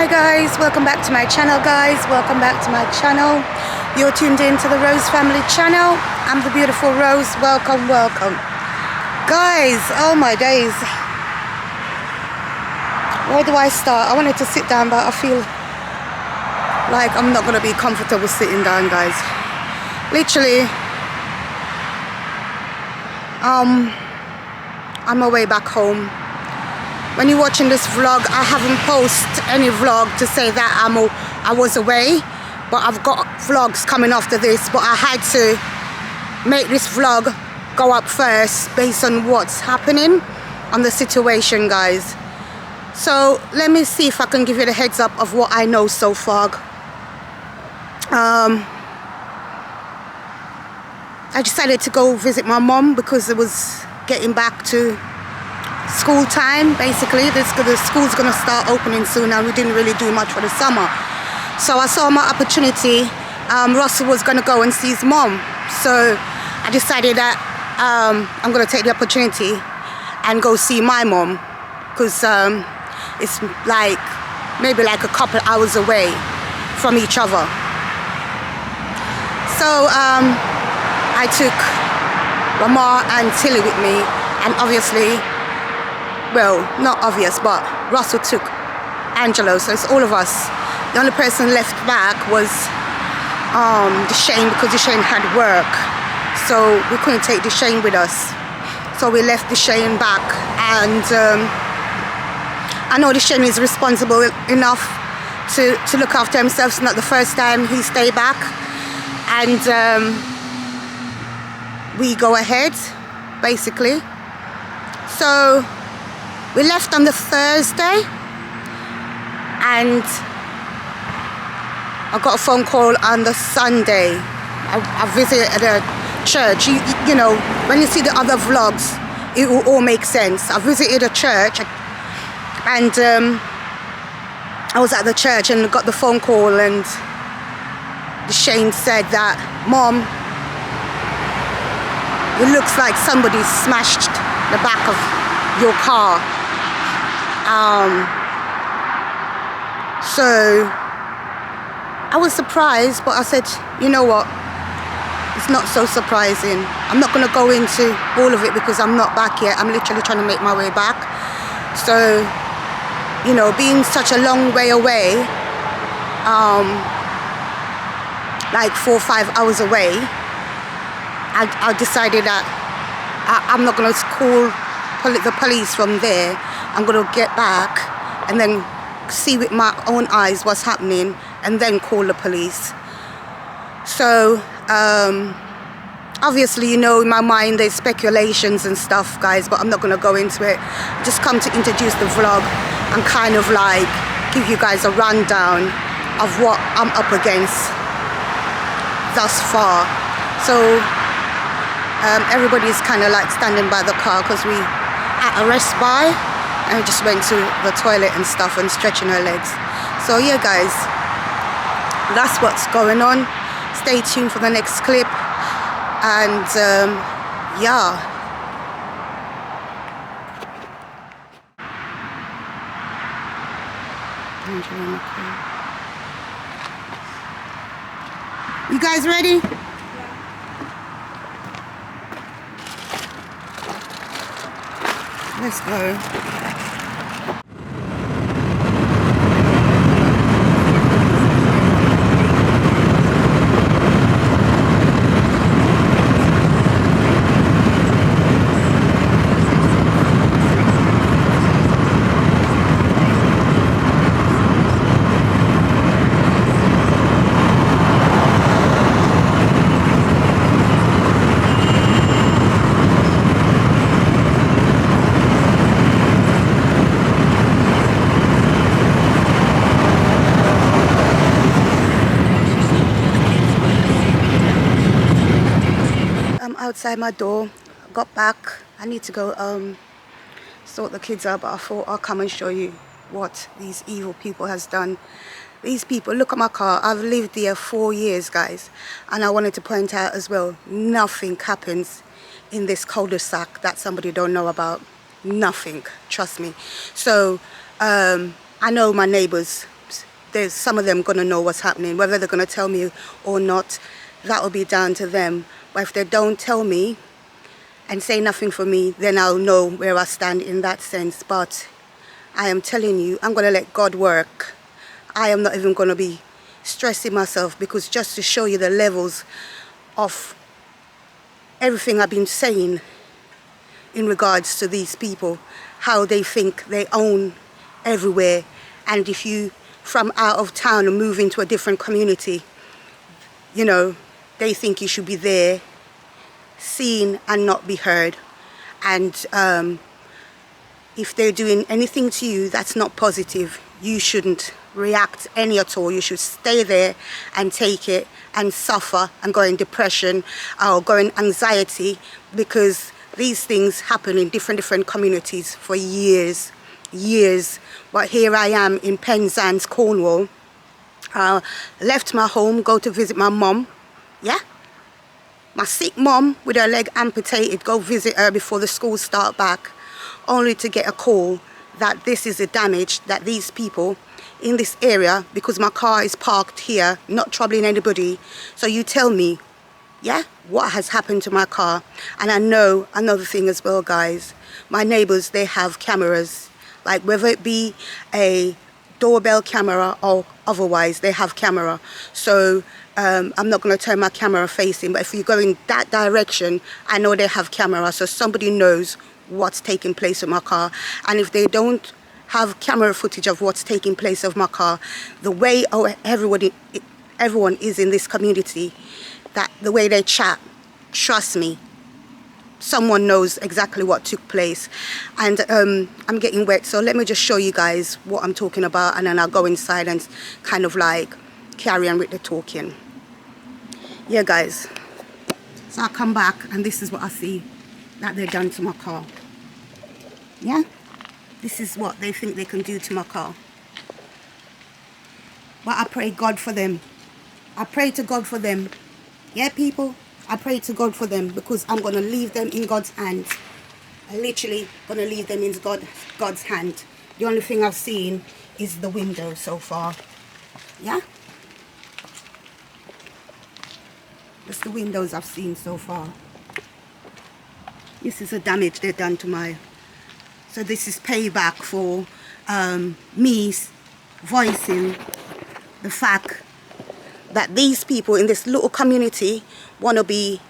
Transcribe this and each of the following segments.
Hi guys, welcome back to my channel guys, welcome back to my channel. You're tuned in to the Rose Family channel. I'm the beautiful Rose. Welcome guys. Oh my days, where do I start? I wanted to sit down, but I feel like I'm not going to be comfortable sitting down guys. Literally on my way back home. When you're watching this vlog, I haven't posted any vlog to say that I was away, but I've got vlogs coming after this, but I had to make this vlog go up first based on what's happening on the situation guys. So let me see if I can give you the heads up of what I know so far. I decided to go visit my mom because it was getting back to school time. Basically the school's gonna start opening soon and we didn't really do much for the summer, so I saw my opportunity. Russell was gonna go and see his mom, so I decided that I'm gonna take the opportunity and go see my mom because it's like maybe like a couple hours away from each other. So I took Mama and Tilly with me, and obviously, well, not obvious, but Russell took Angelo, so it's all of us. The only person left back was Deshane, because Deshane had work, so we couldn't take Deshane with us, so we left Deshane back. And I know Deshane is responsible enough to look after himself. It's not the first time he stayed back, and we go ahead basically. So we left on the Thursday, and I got a phone call on the Sunday. I visited a church. You know, when you see the other vlogs, it will all make sense. I visited a church, and I was at the church and got the phone call, and Shane said that, "Mom, it looks like somebody smashed the back of your car." So I was surprised, but I said, you know what, it's not so surprising. I'm not going to go into all of it because I'm not back yet. I'm literally trying to make my way back. So, you know, being such a long way away, like 4 or 5 hours away, I decided that I'm not going to call the police from there. I'm going to get back and then see with my own eyes what's happening and then call the police. So obviously, you know, in my mind there's speculations and stuff guys, but I'm not going to go into it. I just come to introduce the vlog and kind of like give you guys a rundown of what I'm up against thus far. So everybody's kind of like standing by the car because we at a rest by, and we just went to the toilet and stuff and stretching her legs. So yeah guys, that's what's going on. Stay tuned for the next clip, and yeah. You guys ready? Let's go. Outside my door, got back. I need to go sort the kids out, but I thought I'll come and show you what these evil people has done. These people, look at my car. I've lived here 4 years guys, and I wanted to point out as well, nothing happens in this cul-de-sac that somebody don't know about. Nothing, trust me. So I know my neighbors there's some of them gonna know what's happening. Whether they're gonna tell me or not, that will be down to them. But if they don't tell me and say nothing for me, then I'll know where I stand in that sense. But I am telling you, I'm gonna let God work. I am not even gonna be stressing myself, because just to show you the levels of everything I've been saying in regards to these people, how they think they own everywhere, and if you from out of town and move into a different community, you know, they think you should be there, seen and not be heard. And if they're doing anything to you that's not positive, you shouldn't react any at all. You should stay there and take it and suffer and go in depression or go in anxiety, because these things happen in different communities for years. But here I am in Penzance, Cornwall. Left my home, go to visit my mom. Yeah, my sick mom with her leg amputated, go visit her before the school start back, only to get a call that this is the damage that these people in this area, because my car is parked here, not troubling anybody. So you tell me, yeah, what has happened to my car? And I know another thing as well, guys. My neighbors, they have cameras, like whether it be a doorbell camera or otherwise, they have camera. So I'm not going to turn my camera facing, but if you go in that direction, I know they have camera, so somebody knows what's taking place with my car. And if they don't have camera footage of what's taking place of my car, the way everyone is in this community, that the way they chat, trust me, someone knows exactly what took place. And I'm getting wet, so let me just show you guys what I'm talking about, and then I'll go inside and kind of like carry on with the talking. Yeah, guys, so I come back and this is what I see that they've done to my car. Yeah, this is what they think they can do to my car. But I pray God for them. I pray to God for them. Yeah, people, I pray to God for them, because I'm going to leave them in God's hands. I'm literally going to leave them in God's hand. The only thing I've seen is the window so far. Yeah? That's the windows I've seen so far. This is the damage they've done to my... So this is payback for me voicing the fact that these people in this little community want to be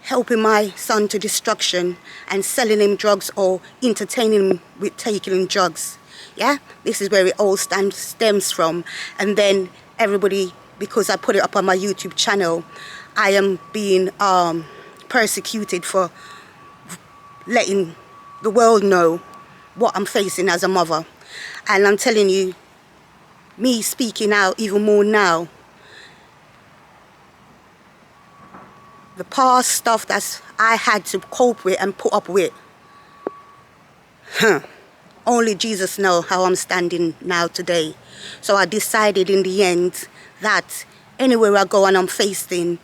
helping my son to destruction and selling him drugs or entertaining him with taking drugs. Yeah, this is where it all stems from. And then everybody, because I put it up on my YouTube channel, I am being persecuted for letting the world know what I'm facing as a mother. And I'm telling you, me speaking out even more now, the past stuff that I had to cope with and put up with, only Jesus knows how I'm standing now today. So I decided in the end that anywhere I go and I'm facing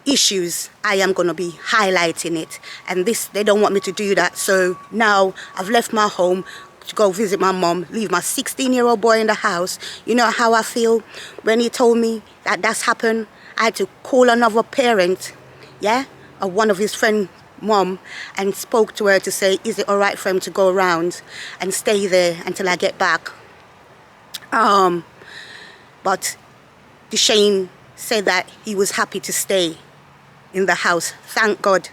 issues, I am going to be highlighting it. And this, they don't want me to do that. So now I've left my home to go visit my mom, leave my 16-year-old boy in the house. You know how I feel when he told me that that's happened? I had to call another parent, yeah, of one of his friend's mom, and spoke to her to say, is it all right for him to go around and stay there until I get back? But Deshane said that he was happy to stay in the house. Thank God,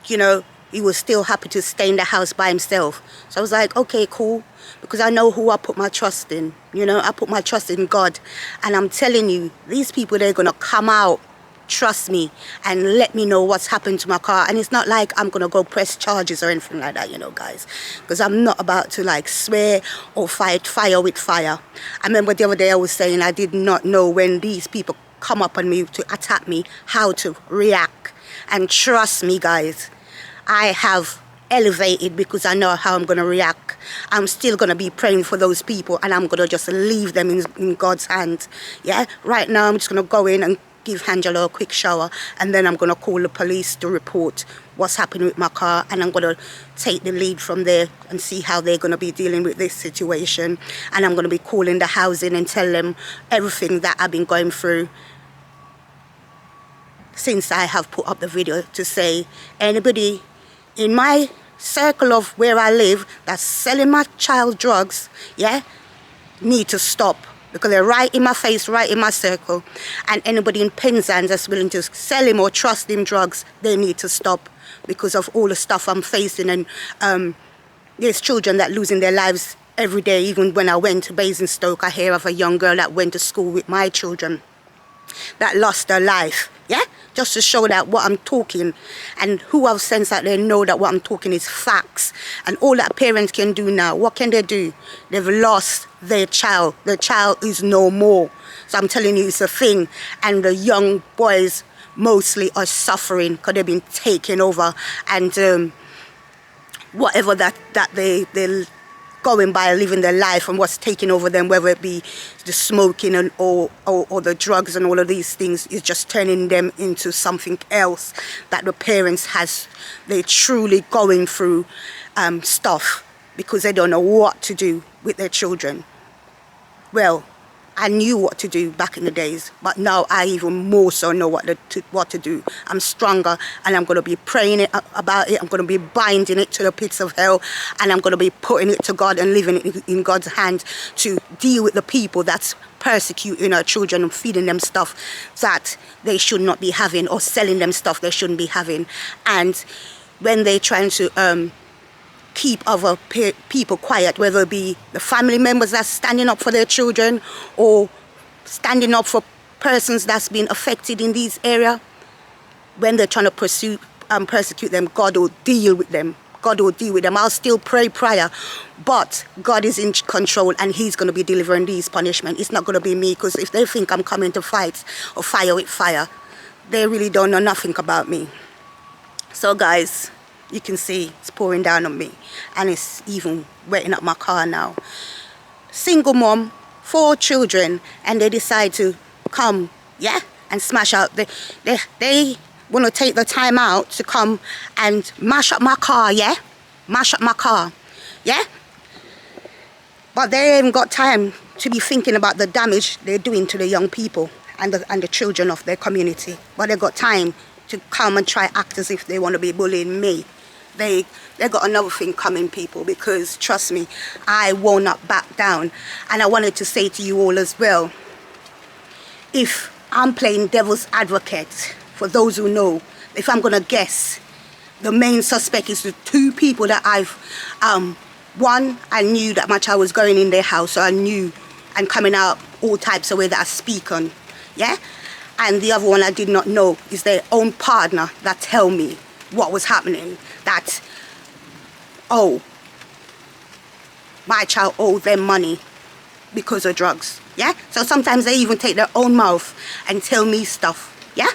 you know, he was still happy to stay in the house by himself. So I was like, okay, cool, because I know who I put my trust in. You know, I put my trust in God. And I'm telling you, these people, they're going to come out, trust me, and let me know what's happened to my car. And it's not like I'm going to go press charges or anything like that, you know, guys, because I'm not about to like swear or fight fire with fire. I remember the other day I was saying I did not know when these people come up on me to attack me, how to react. And trust me, guys, I have elevated because I know how I'm going to react. I'm still going to be praying for those people, and I'm going to just leave them in God's hands. Yeah, right now I'm just going to go in and give Angela a quick shower, and then I'm going to call the police to report what's happening with my car, and I'm going to take the lead from there and see how they're going to be dealing with this situation. And I'm going to be calling the housing and tell them everything that I've been going through since I have put up the video, to say anybody in my circle of where I live that's selling my child drugs, yeah, need to stop, because they're right in my face, right in my circle. And anybody in Penzance that's willing to sell him or trust him drugs, they need to stop, because of all the stuff I'm facing. And there's children that losing their lives every day. Even when I went to Basingstoke, I hear of a young girl that went to school with my children that lost her life, yeah? Just to show that what I'm talking, and who I've sensed that they know that what I'm talking is facts. And all that parents can do now, what can they do? They've lost their child. Their child is no more. So I'm telling you, it's a thing. And the young boys mostly are suffering because they've been taken over. And whatever that they're going by, living their life, and what's taking over them, whether it be the smoking and or the drugs and all of these things, is just turning them into something else that the parents they're truly going through stuff because they don't know what to do with their children. Well, I knew what to do back in the days, but now I even more so know what to do. I'm stronger, and I'm going to be praying about it. I'm going to be binding it to the pits of hell, and I'm going to be putting it to God and leaving it in God's hand to deal with the people that's persecuting our children and feeding them stuff that they should not be having, or selling them stuff they shouldn't be having. And when they're trying to keep other people quiet, whether it be the family members that's standing up for their children or standing up for persons that's been affected in these areas, when they're trying to persecute them, God will deal with them. God will deal with them. I'll still pray prayer, but God is in control, and He's going to be delivering these punishments. It's not going to be me, because if they think I'm coming to fight or fire with fire, they really don't know nothing about me. So guys, you can see it's pouring down on me, and it's even wetting up my car now. Single mom, 4 children, and they decide to come, yeah, and smash out. They want to take the time out to come and mash up my car, yeah? Mash up my car, yeah? But they haven't got time to be thinking about the damage they're doing to the young people and the children of their community. But they got time to come and try act as if they want to be bullying me. They got another thing coming, people, because trust me, I will not back down. And I wanted to say to you all as well, if I'm playing devil's advocate, for those who know, if I'm going to guess, the main suspect is the 2 people that one, I knew that my child was going in their house, so I knew, and coming out all types of way that I speak on, yeah? And the other one I did not know is their own partner that tell me what was happening, that, oh, my child owed them money because of drugs, yeah? So sometimes they even take their own mouth and tell me stuff, yeah?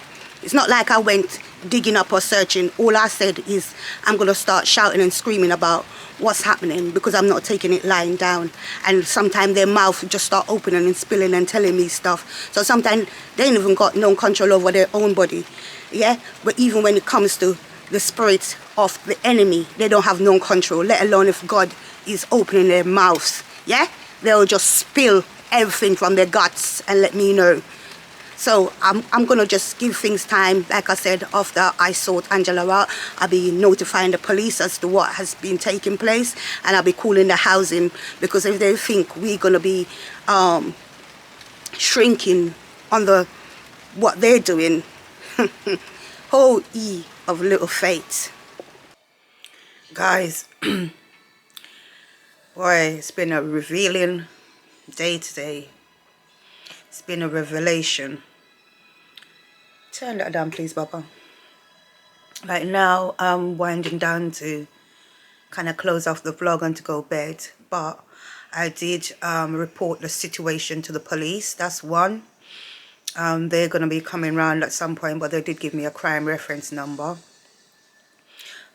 It's not like I went digging up or searching. All I said is I'm going to start shouting and screaming about what's happening, because I'm not taking it lying down. And sometimes their mouth just start opening and spilling and telling me stuff. So sometimes they ain't even got no control over their own body, yeah? But even when it comes to the spirit of the enemy, they don't have no control, let alone if God is opening their mouths, yeah? They'll just spill everything from their guts and let me know. So I'm going to just give things time. Like I said, after I sort Angela out, I'll be notifying the police as to what has been taking place, and I'll be calling the housing, because if they think we're going to be shrinking on what they're doing, whole of little faith. Guys, boy, it's been a revealing day today. It's been a revelation. Turn that down, please, Papa. Like now, I'm winding down to kind of close off the vlog and to go bed. But I did report the situation to the police. That's one. They're going to be coming round at some point, but they did give me a crime reference number.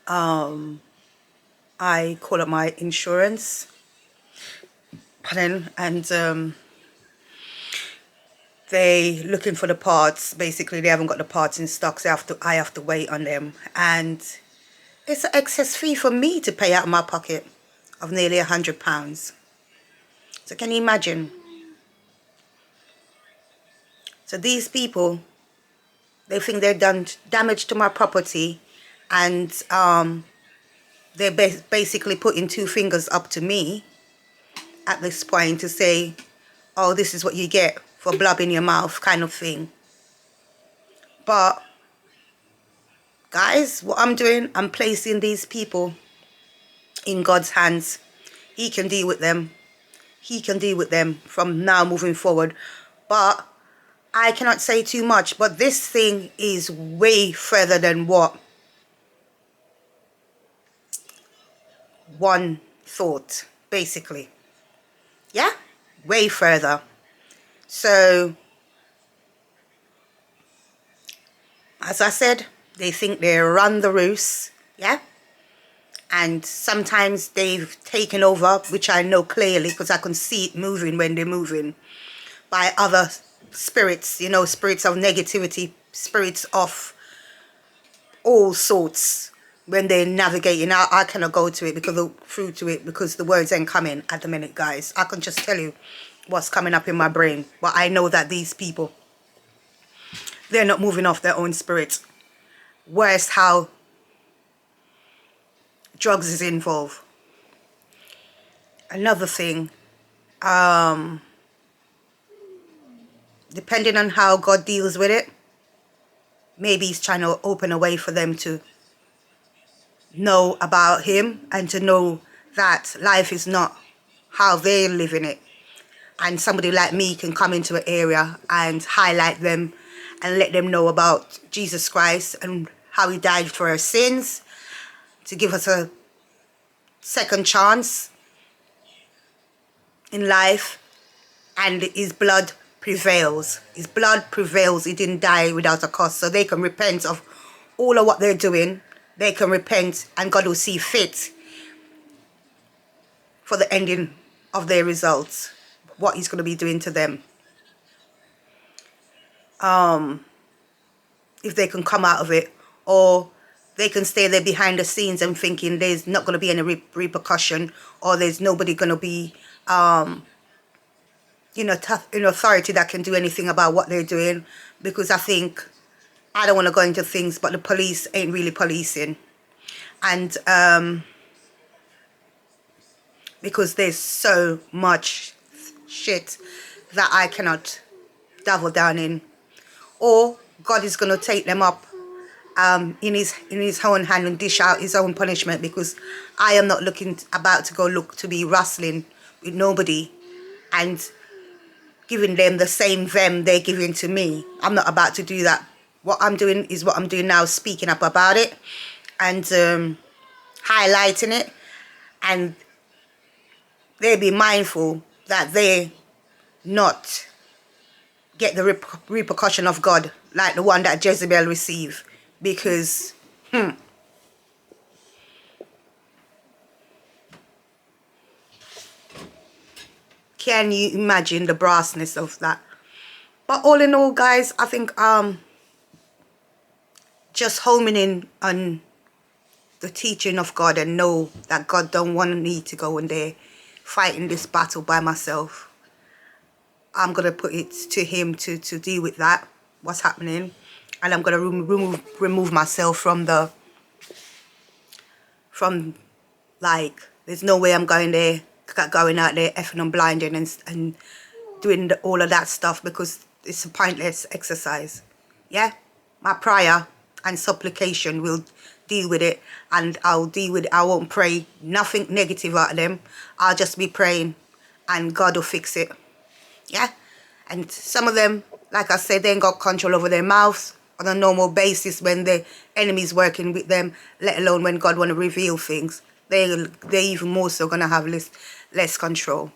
I call up my insurance. Pardon, and they looking for the parts. Basically, they haven't got the parts in stock, so I have to wait on them. And it's an excess fee for me to pay out of my pocket of nearly £100. So can you imagine? So these people, they think they've done damage to my property, and they're basically putting two fingers up to me at this point to say, oh, this is what you get for blabbing your mouth, kind of thing. But guys, what I'm doing, I'm placing these people in God's hands. He can deal with them. He can deal with them from now moving forward. But I cannot say too much, but this thing is way further than what one thought, basically. Yeah, way further. So, as I said, they think they run the roost, yeah? And sometimes they've taken over, which I know clearly because I can see it moving when they're moving, by other spirits, you know, spirits of negativity, spirits of all sorts. When they're navigating, I cannot go to it through to it because the words ain't coming at the minute, guys. I can just tell you what's coming up in my brain, but I know that these people, they're not moving off their own spirit. Worse, how drugs is involved. Another thing, depending on how God deals with it, maybe he's trying to open a way for them to know about him and to know that life is not how they're living it. And somebody like me can come into an area and highlight them and let them know about Jesus Christ and how he died for our sins, to give us a second chance in life. And his blood prevails. His blood prevails. He didn't die without a cause. So they can repent of all of what they're doing. They can repent and God will see fit for the ending of their results, what he's going to be doing to them. If they can come out of it, or they can stay there behind the scenes and thinking there's not going to be any repercussion, or there's nobody going to be in authority that can do anything about what they're doing, because I don't want to go into things, but the police ain't really policing. And because there's so much shit that I cannot dabble down in. Or God is going to take them up in his own hand and dish out his own punishment, because I am not about to go look to be wrestling with nobody and giving them the same venom they're giving to me. I'm not about to do that. What I'm doing is what I'm doing now, speaking up about it and highlighting it, and they be mindful that they not get the repercussion of God like the one that Jezebel received, because can you imagine the brassness of that? But all in all, guys, I think just homing in on the teaching of God and know that God don't want me to go in there fighting this battle by myself. I'm going to put it to him to deal with that, what's happening. And I'm going to remove myself from like, there's no way I'm going out there effing and blinding and doing all of that stuff, because it's a pointless exercise. Yeah? My prayer and supplication will deal with it, and I'll deal with it. I won't pray nothing negative out of them. I'll just be praying and God will fix it. Yeah? And some of them, like I said, they ain't got control over their mouths on a normal basis when the enemy's working with them, let alone when God want to reveal things. They're even more so going to have less control.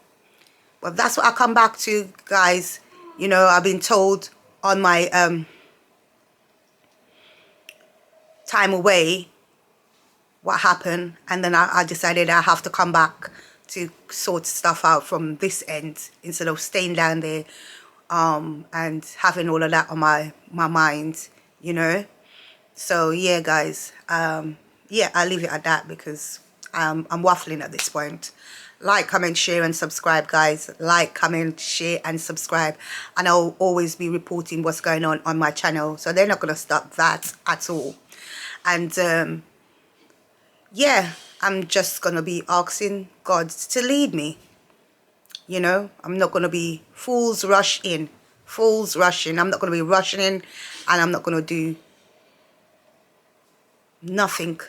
But that's what I come back to, guys. You know, I've been told on my time away what happened, and then I decided I have to come back to sort stuff out from this end instead of staying down there and having all of that on my mind, you know. So yeah, guys, yeah, I'll leave it at that because I'm waffling at this point. Like, comment, share and subscribe, guys. Like, comment, share and subscribe, and I'll always be reporting what's going on my channel, so they're not going to stop that at all. And yeah, I'm just going to be asking God to lead me, you know. I'm not going to be fools rushing. I'm not going to be rushing in, and I'm not going to do nothing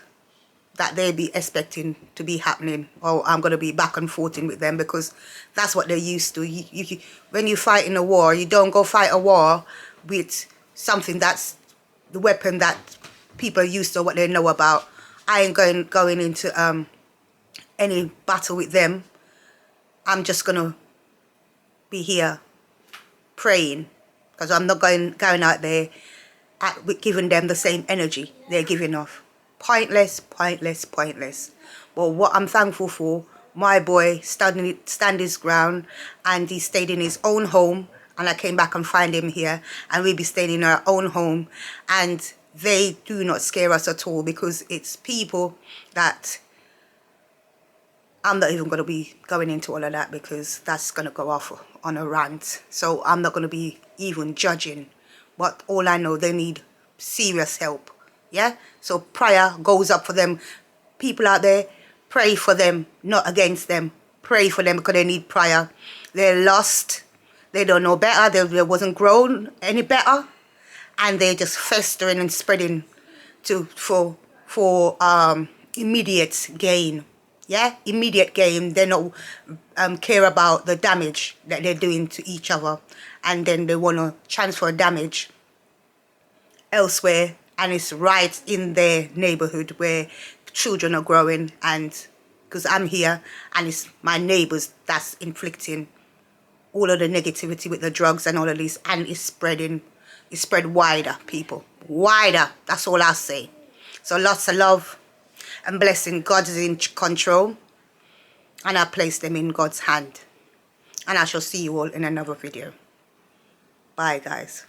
that they be expecting to be happening, or I'm going to be back and forth with them, because that's what they're used to. When you fight in a war, you don't go fight a war with something that's the weapon that people are used to, what they know about. I ain't going into any battle with them. I'm just going to be here praying, because I'm not going out there giving them the same energy they're giving off. Pointless. But what I'm thankful for, my boy stand his ground, and he stayed in his own home, and I came back and find him here, and we'll be staying in our own home, and they do not scare us at all, because it's people that I'm not even going to be going into all of that, because that's going to go off on a rant. So I'm not going to be even judging, but all I know, they need serious help. Yeah, so prayer goes up for them. People out there, pray for them, not against them. Pray for them, because they need prayer. They're lost. They don't know better. They wasn't grown any better, and they're just festering and spreading for immediate gain. Yeah, immediate gain. They don't care about the damage that they're doing to each other, and then they want to transfer damage elsewhere, and it's right in their neighborhood where children are growing, and because I'm here and it's my neighbors that's inflicting all of the negativity with the drugs and all of this, and it's spread wider, people, wider. That's all I say. So lots of love and blessing. God is in control, and I place them in God's hand, and I shall see you all in another video. Bye, guys.